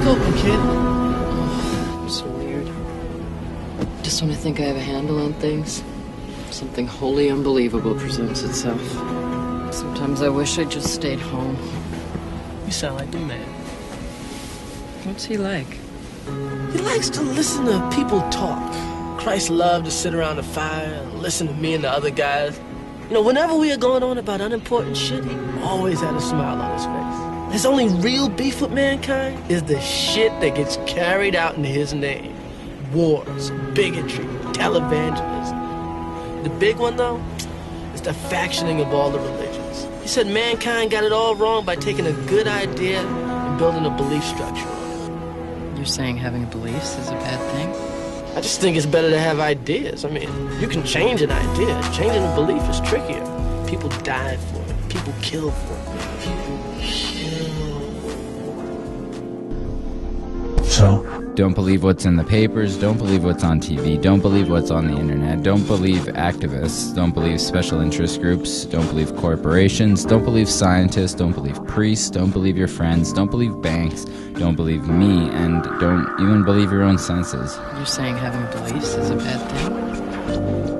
open, kid. So weird. Just when I think I have a handle on things, something wholly unbelievable presents itself. Sometimes I wish I just stayed home. You sound like the man. What's he like? He likes to listen to people talk. Christ loved to sit around the fire and listen to me and the other guys. You know, whenever we are going on about unimportant shit, he always had a smile on his face. His only real beef with mankind is the shit that gets carried out in his name. Wars, bigotry, televangelism. The big one, though, is the factioning of all the religions. He said mankind got it all wrong by taking a good idea and building a belief structure on it. You're saying having beliefs is a bad thing? I just think it's better to have ideas. I mean, you can change an idea. Changing a belief is trickier. People die for it. People kill for it. People kill. So? Don't believe what's in the papers, don't believe what's on TV, don't believe what's on the internet, don't believe activists, don't believe special interest groups, don't believe corporations, don't believe scientists, don't believe priests, don't believe your friends, don't believe banks, don't believe me, and don't even believe your own senses. You're saying having beliefs is a bad thing?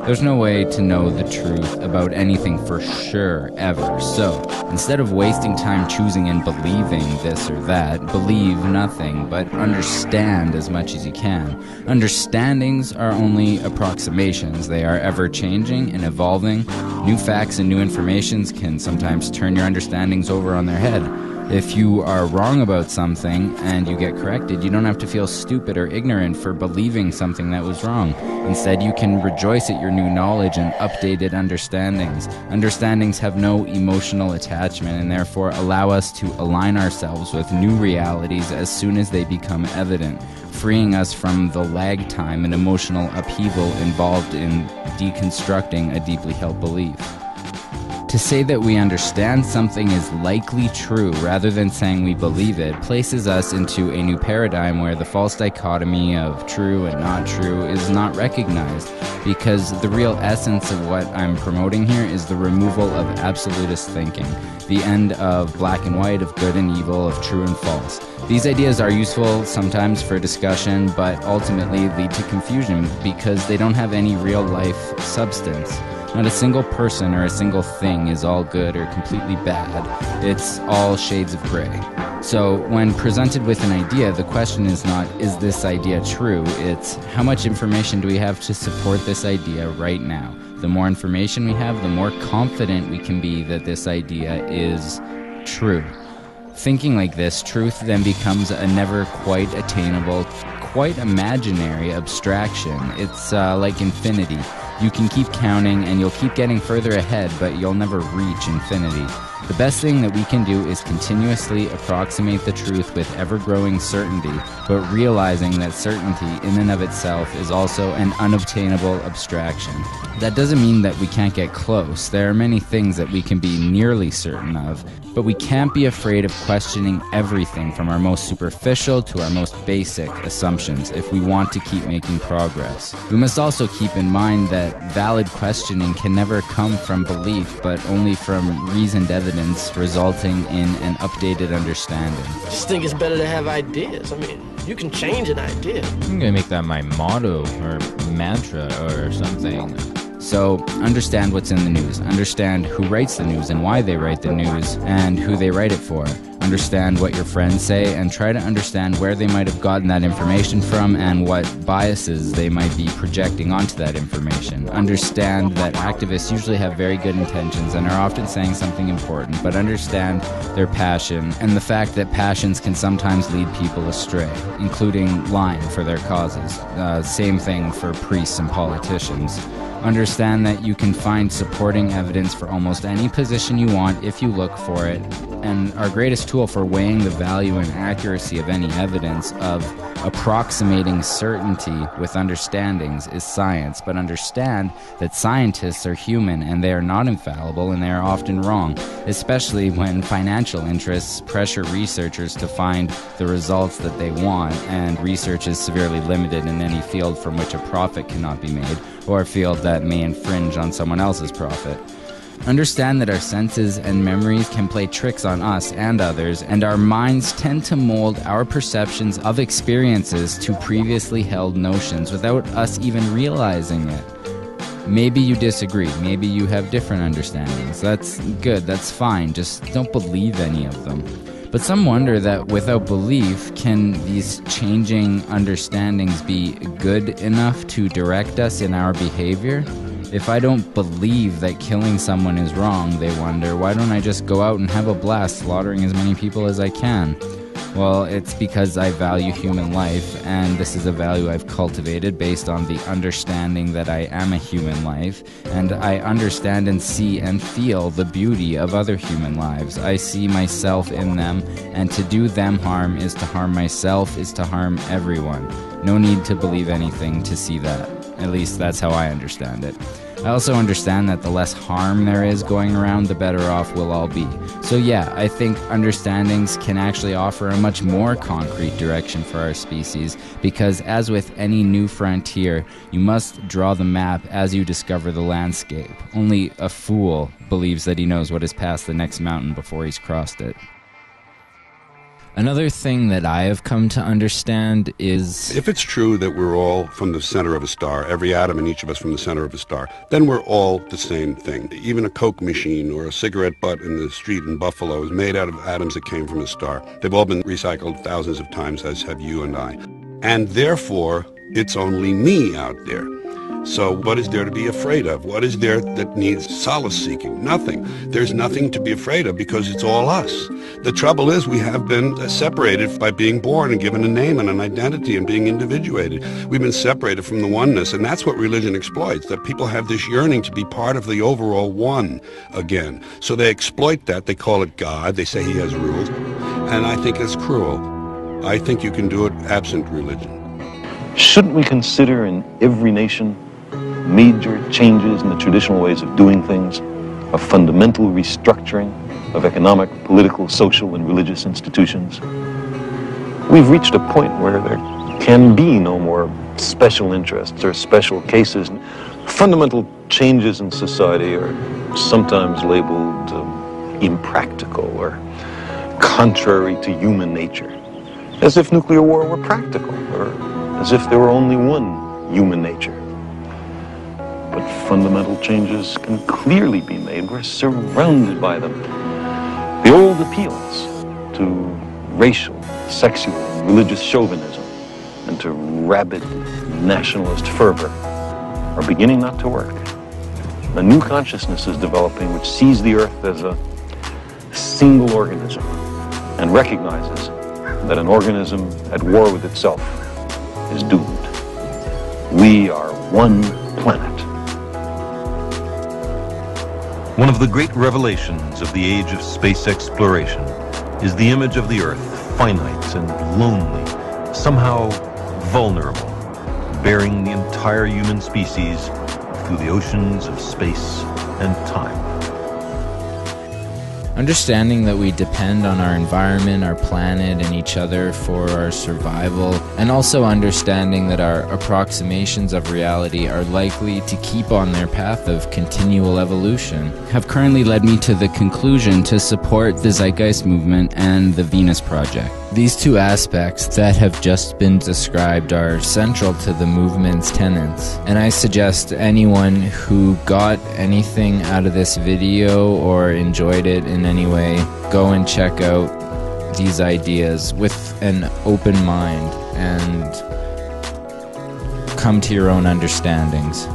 There's no way to know the truth about anything for sure, ever. So, instead of wasting time choosing and believing this or that, believe nothing, but understand as much as you can. Understandings are only approximations. They are ever-changing and evolving. New facts and new informations can sometimes turn your understandings over on their head. If you are wrong about something and you get corrected, you don't have to feel stupid or ignorant for believing something that was wrong. Instead, you can rejoice at your new knowledge and updated understandings. Understandings have no emotional attachment and therefore allow us to align ourselves with new realities as soon as they become evident, freeing us from the lag time and emotional upheaval involved in deconstructing a deeply held belief. To say that we understand something is likely true rather than saying we believe it places us into a new paradigm where the false dichotomy of true and not true is not recognized, because the real essence of what I'm promoting here is the removal of absolutist thinking, the end of black and white, of good and evil, of true and false. These ideas are useful sometimes for discussion, but ultimately lead to confusion because they don't have any real life substance. Not a single person or a single thing is all good or completely bad. It's all shades of gray. So when presented with an idea, the question is not, is this idea true? It's, how much information do we have to support this idea right now? The more information we have, the more confident we can be that this idea is true. Thinking like this, truth then becomes a never quite attainable, quite imaginary abstraction. It's like infinity. You can keep counting and you'll keep getting further ahead, but you'll never reach infinity. The best thing that we can do is continuously approximate the truth with ever-growing certainty, but realizing that certainty in and of itself is also an unobtainable abstraction. That doesn't mean that we can't get close. There are many things that we can be nearly certain of, but we can't be afraid of questioning everything from our most superficial to our most basic assumptions if we want to keep making progress. We must also keep in mind that valid questioning can never come from belief, but only from reasoned evidence resulting in an updated understanding. I just think it's better to have ideas. I mean, you can change an idea. I'm gonna make that my motto or mantra or something. So, understand what's in the news. Understand who writes the news and why they write the news and who they write it for. Understand what your friends say and try to understand where they might have gotten that information from and what biases they might be projecting onto that information. Understand that activists usually have very good intentions and are often saying something important, but understand their passion and the fact that passions can sometimes lead people astray, including lying for their causes. Same thing for priests and politicians. Understand that you can find supporting evidence for almost any position you want if you look for it, and our greatest tool for weighing the value and accuracy of any evidence, of approximating certainty with understandings, is science. But understand that scientists are human and they are not infallible and they are often wrong, especially when financial interests pressure researchers to find the results that they want, and research is severely limited in any field from which a profit cannot be made, or a field that may infringe on someone else's profit. Understand that our senses and memories can play tricks on us and others, and our minds tend to mold our perceptions of experiences to previously held notions without us even realizing it. Maybe you disagree, maybe you have different understandings. That's good, that's fine, just don't believe any of them. But some wonder that without belief, can these changing understandings be good enough to direct us in our behavior? If I don't believe that killing someone is wrong, they wonder, why don't I just go out and have a blast slaughtering as many people as I can? Well, it's because I value human life, and this is a value I've cultivated based on the understanding that I am a human life, and I understand and see and feel the beauty of other human lives. I see myself in them, and to do them harm is to harm myself, is to harm everyone. No need to believe anything to see that. At least that's how I understand it. I also understand that the less harm there is going around, the better off we'll all be. So yeah, I think understandings can actually offer a much more concrete direction for our species, because as with any new frontier, you must draw the map as you discover the landscape. Only a fool believes that he knows what is past the next mountain before he's crossed it. Another thing that I have come to understand is, if it's true that we're all from the center of a star, every atom in each of us from the center of a star, then we're all the same thing. Even a Coke machine or a cigarette butt in the street in Buffalo is made out of atoms that came from a star. They've all been recycled thousands of times, as have you and I. And therefore, it's only me out there. So what is there to be afraid of? What is there that needs solace-seeking? Nothing. There's nothing to be afraid of because it's all us. The trouble is we have been separated by being born and given a name and an identity and being individuated. We've been separated from the oneness, and that's what religion exploits, that people have this yearning to be part of the overall one again. So they exploit that. They call it God. They say he has rules. And I think it's cruel. I think you can do it absent religion. Shouldn't we consider in every nation major changes in the traditional ways of doing things, a fundamental restructuring of economic, political, social, and religious institutions? We've reached a point where there can be no more special interests or special cases. Fundamental changes in society are sometimes labeled impractical or contrary to human nature, as if nuclear war were practical, or as if there were only one human nature. But fundamental changes can clearly be made. We're surrounded by them. The old appeals to racial, sexual, and religious chauvinism and to rabid nationalist fervor are beginning not to work. A new consciousness is developing which sees the earth as a single organism and recognizes that an organism at war with itself is doomed. We are one planet. One of the great revelations of the age of space exploration is the image of the Earth, finite and lonely, somehow vulnerable, bearing the entire human species through the oceans of space and time. Understanding that we depend on our environment, our planet, and each other for our survival, and also understanding that our approximations of reality are likely to keep on their path of continual evolution, have currently led me to the conclusion to support the Zeitgeist movement and the Venus Project. These two aspects that have just been described are central to the movement's tenets, and I suggest anyone who got anything out of this video or enjoyed it in any way, go and check out these ideas with an open mind and come to your own understandings.